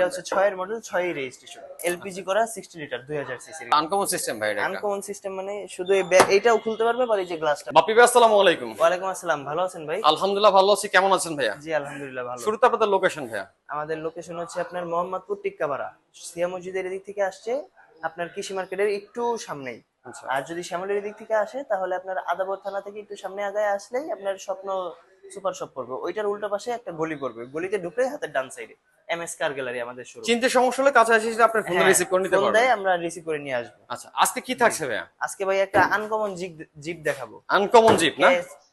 এটা হচ্ছে 6 এর মডেল, 6 এর রেজিস্ট্রেশন, এলপিজি করা 60 লিটার 2000 সিসি। আনকমন সিস্টেম ভাই এটা। আনকমন সিস্টেম মানে শুধু এইটাও খুলতে পারবে, আর এই যে গ্লাসটা। বাপি ভাই আসসালামু আলাইকুম। ওয়ালাইকুম আসসালাম, ভালো আছেন ভাই? আলহামদুলিল্লাহ ভালো আছি, কেমন আছেন ভাইয়া? জি আলহামদুলিল্লাহ ভালো। শুরুতে আপনাদের লোকেশন ভাইয়া। আমাদের লোকেশন হচ্ছে আপনার মোহাম্মদপুর টিক্কাপাড়া, সিয়া মসজিদের এদিক থেকে আসছে আপনার কৃষি মার্কেটের একটু সামনেই। আচ্ছা। আর যদি শ্যামলের দিক থেকে আসে তাহলে আপনার আদাবর থানা থেকে একটু সামনে আগায় আসলেই আপনার স্বপ্ন সুপার শপ পড়বে। ওইটার উল্টো পাশে একটা গলি পড়বে, গলিতে ঢুকে হাতের ডান সাইডে এমএস কার গ্যালারি আমাদের শুরু। চিনতে সমস্যা হলে কাছে এসে আপনার ফোন রিসিভ করে নিতে ফোন পারবেন। দেয়, আমরা রিসিভ করে নিয়ে আসবো। আচ্ছা, আজকে কি থাকছে ভাইয়া? আজকে ভাই একটা আনকমন জিপ দেখাবো। আনকমন জিপ না?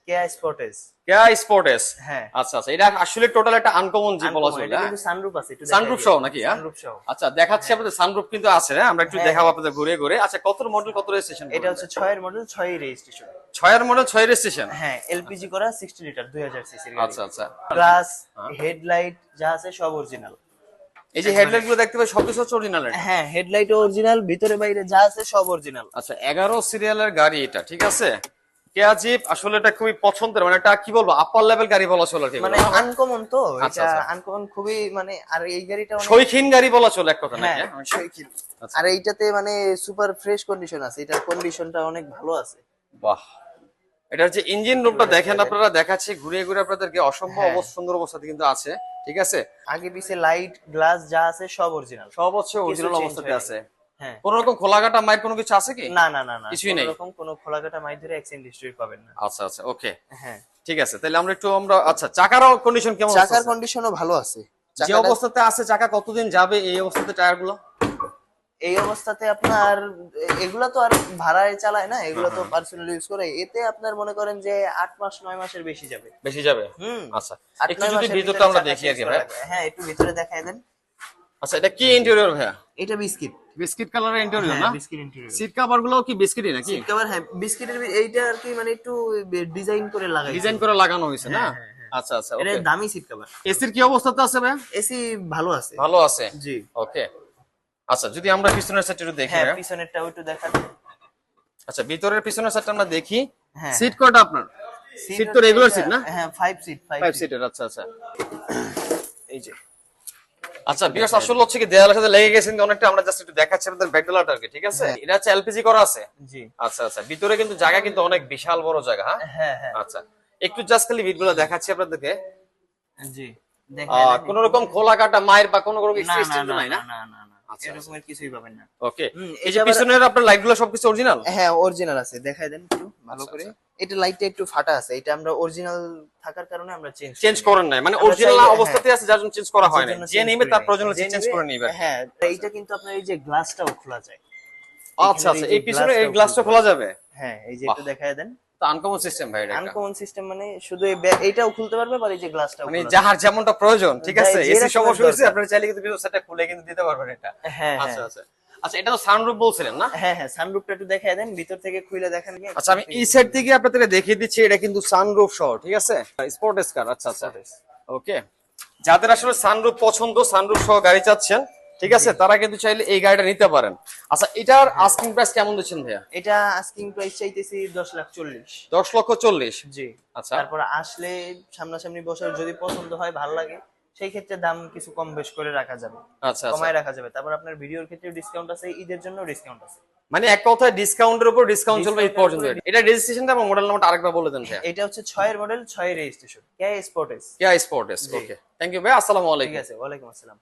কেয়া স্পোর্টেস। Kia sports. হ্যাঁ। আচ্ছা আচ্ছা, এটা আসলে টোটাল একটা আনকমন জিপ বলা চলে। এটা কিন্তু সানরুফ আছে, একটু সানরুফ সহ নাকি? সানরুফ সহ। আচ্ছা, দেখাচ্ছি আপনাদের সানরুফ কিন্তু আছে, হ্যাঁ আমরা একটু দেখাবো আপনাদের ঘুরে ঘুরে। আচ্ছা, কত মডেল, কত রেজিস্ট্রেশন? এটা হচ্ছে 6 এর মডেল, 6 এর রেজিস্ট্রেশন। 6 এর মডেল, 6 রেজিস্ট্রেশন। হ্যাঁ, এলপিজি করা 60 লিটার 2000 সিসি। আচ্ছা আচ্ছা। গ্লাস, হেডলাইট যা আছে সব অরিজিনাল। এই যে হেডলাইট গুলো দেখতে পাই সবকিছু হচ্ছে অরিজিনাল। হ্যাঁ, হেডলাইট অরিজিনাল, ভিতরে বাইরে যা আছে সব অরিজিনাল। আচ্ছা, 11 সিরিয়ালের গাড়ি এটা, ঠিক আছে? কেয়া জিপ আসলে এটা খুবই পছন্দের, মানে এটা কি বলবো, আপার লেভেল গাড়ি বলা চলে আর কি। মানে আনকমন তো, আচ্ছা, এটা আচ্ছা। আনকমন খুবই, মানে আর এই গাড়িটা অনেক শৌখিন গাড়ি বলা চলে এক কথা নাকি? হ্যাঁ, হ্যাঁ? শৌখিন। আচ্ছা। আর এইটাতে মানে সুপার ফ্রেশ কন্ডিশন আছে, এটা কন্ডিশনটা অনেক ভালো আছে। বাহ, এটার যে ইঞ্জিন রুমটা দেখেন আপনারা, দেখাচ্ছি ঘুরে ঘুরে আপনাদেরকে, অসম্ভব হ্যাঁ। সুন্দর অবস্থাতে কিন্তু আছে, ঠিক আছে? আগে পিছে লাইট গ্লাস যা আছে সব অরিজিনাল, সব হচ্ছে অরিজিনাল change অবস্থাতে হয়নি। আছে। হ্যাঁ। কোন রকম খোলাঘাটা মাইর কোনো কিছু আছে কি? না না না না, কিছুই নেই। এরকম কোনো খোলাকাটা মাইর ধরে অ্যাক্সিডেন্ট হিস্টরি পাবেন না। আচ্ছা আচ্ছা, ওকে, হ্যাঁ। ঠিক আছে। তাহলে আমরা আচ্ছা, চাকারও কন্ডিশন কেমন আছে? চাকার কন্ডিশনও ভালো আছে। যে চাকাটা অবস্থাতে আছে, চাকা কতদিন যাবে এই অবস্থাতে টায়ারগুলো? এই অবস্থাতে আপনার এগুলা তো আর ভাড়ায় চালায় না, এগুলা তো পার্সোনাল ইউজ করে, এতে আপনার মনে করেন যে 8 মাস 9 মাসের বেশি যাবে। বেশি যাবে? হুম। আচ্ছা, 8 একটু 9 যদি মাসের ভিতরটা ভিতরে আমরা চাকা দেখি আর কি change করা ভাই। লাগবে। হ্যাঁ, একটু ভিতরে দেখায় দেন। আচ্ছা, এটা কি ইন্টেরিয়র ভাইয়া? এটা বিস্কিট। বিস্কিট কালারের ইন্টেরিয়র না? Biscuit interior. সিট কভার গুলো কি বিস্কিটই নাকি? সিট কভার, হ্যাঁ বিস্কিটের এইটা আর কি, মানে একটু ডিজাইন করে লাগাইছে। ডিজাইন করে লাগানো হয়েছে না? হ্যাঁ, হ্যাঁ, হ্যাঁ। আচ্ছা আচ্ছা, এটা ওকে। দামি সিট কভার। এসির কি অবস্থাতে আছে ভাইয়া? এসি ভালো আছে। ভালো আছে, জি। ওকে। আচ্ছা, যদি আমরা পিছনের সাইডটা একটু দেখি হ্যাঁ, ভাইয়া। পিছনেরটাও একটু দেখান। আচ্ছা, ভিতরের পিছনের সাইডটা আমরা দেখি। হ্যাঁ, সিট কয়টা আপনার? সিট তো হচ্ছে রেগুলার এটা- সিট না? হ্যাঁ 5 সিট, 5 5 সিট। সিটের। আচ্ছা আচ্ছা। এই যে আচ্ছা, বিয়ার্স আসলে হচ্ছে কি দেয়ালের সাথে লেগে গেছে কিন্তু অনেকটা, আমরা জাস্ট একটু দেখাচ্ছি আপনাদের ব্যাকডলাটা আর কি, ঠিক আছে? এটা হচ্ছে এলপিজি করা আছে। জি। আচ্ছা আচ্ছা, ভিতরে কিন্তু জায়গা কিন্তু অনেক বিশাল বড় জায়গা, হ্যাঁ? হ্যাঁ হ্যাঁ আচ্ছা, একটু জাস্ট খালি ভিতগুলো দেখাচ্ছি আপনাদেরকে। জি। দেখায় দেন। কোন রকম খোলা কাটা মায়ের বা কোন রকম না না সিস্টেম না নাই না? না না না, আচ্ছা, এরকমের কিছুই পাবেন না। ওকে। হুম, এই যে এটা আবার- পিছনের আপনার লাইটগুলো সবকিছু অরিজিনাল? হ্যাঁ অরিজিনাল আছে, দেখায় দেন একটু ভালো আচ্ছা, করে। আচ্ছা। এটা লাইটটা একটু ফাটা আছে, এটা আমরা অরিজিনাল থাকার কারণে আমরা চেঞ্জ করেন নাই মানে আমরা অরিজিনাল চাইলে- অবস্থাতে আছে, যার জন্য চেঞ্জ করা হয় না। যে নেবে তার প্রয়োজন যে চেঞ্জ নেবে- করে নিবে। হ্যাঁ, এইটা কিন্তু আপনার এই যে গ্লাসটাও খোলা যায়। আচ্ছা আচ্ছা, এখানে এই পিছনে এই গ্লাসটাও গ্লাসটা খোলা যাবে? হ্যাঁ, এই যে বাহ। একটু দেখায় দেন। তো আনকমন সিস্টেম ভাই এটা একটা। আনকমন সিস্টেম মানে শুধু এইটাও খুলতে পারবে, আর এই যে গ্লাসটাও মানে খোলা যার যেমনটা প্রয়োজন, ঠিক আছে? যে এসি রকমের সমস্যা হয়েছে, দরকার। আপনারা চাইলে কিন্তু ভিতর সেটটা খুলে কিন্তু দিতে পারবেন এটা। যাবে। হ্যাঁ আচ্ছা হ্যাঁ আচ্ছা। আচ্ছা, এটা তো সানরুফ বলছিলেন না? হ্যাঁ হ্যাঁ, সানরুফটা একটু দেখায় দেন, ভিতর থেকে খুলে দেখেন। আচ্ছা, আমি এই সাইড থেকে আপনাদেরকে দেখিয়ে দিচ্ছি, এটা কিন্তু সানরুফ সহ, ঠিক আছে? স্পোর্টেস কার। আচ্ছা আচ্ছা, ওকে। যাদের আসলে সানরুফ পছন্দ, সানরুফ সহ গাড়ি চাচ্ছেন, ঠিক আছে, তারা কিন্তু চাইলে এই গাড়িটা নিতে পারেন। আচ্ছা, এটার আস্কিং প্রাইস কেমন দিচ্ছেন ভাইয়া? এটা আস্কিং প্রাইস চাইতেছি 10,40,000। 10,40,000। জি। আচ্ছা। তারপর আসলে সামনাসামনি বছর যদি পছন্দ হয়, ভালো লাগে, সেই ক্ষেত্রে দাম কিছু কম বেশ করে রাখা যাবে, আচ্ছা আচ্ছা, কমায় রাখা যাবে। তারপর আপনার ভিডিওর ক্ষেত্রে ডিসকাউন্ট আছে, ঈদের জন্য ডিসকাউন্ট আছে। মানে এক কথায় ডিসকাউন্টের উপর ডিসকাউন্ট চলবে এই পর্যন্ত। Discount এর এটা রেজিস্ট্রেশনটা এবং মডেল নাম্বারটা আরেকবার বলে দেন ভাইয়া। এটা হচ্ছে 6 এর মডেল, 6 এর registration, Kia Sportage. Kia Sportage. Okay, thank you ভাই, আসসালামু ঠিক আলাইকুম। আছে, ওয়ালাইকুম আসসালাম।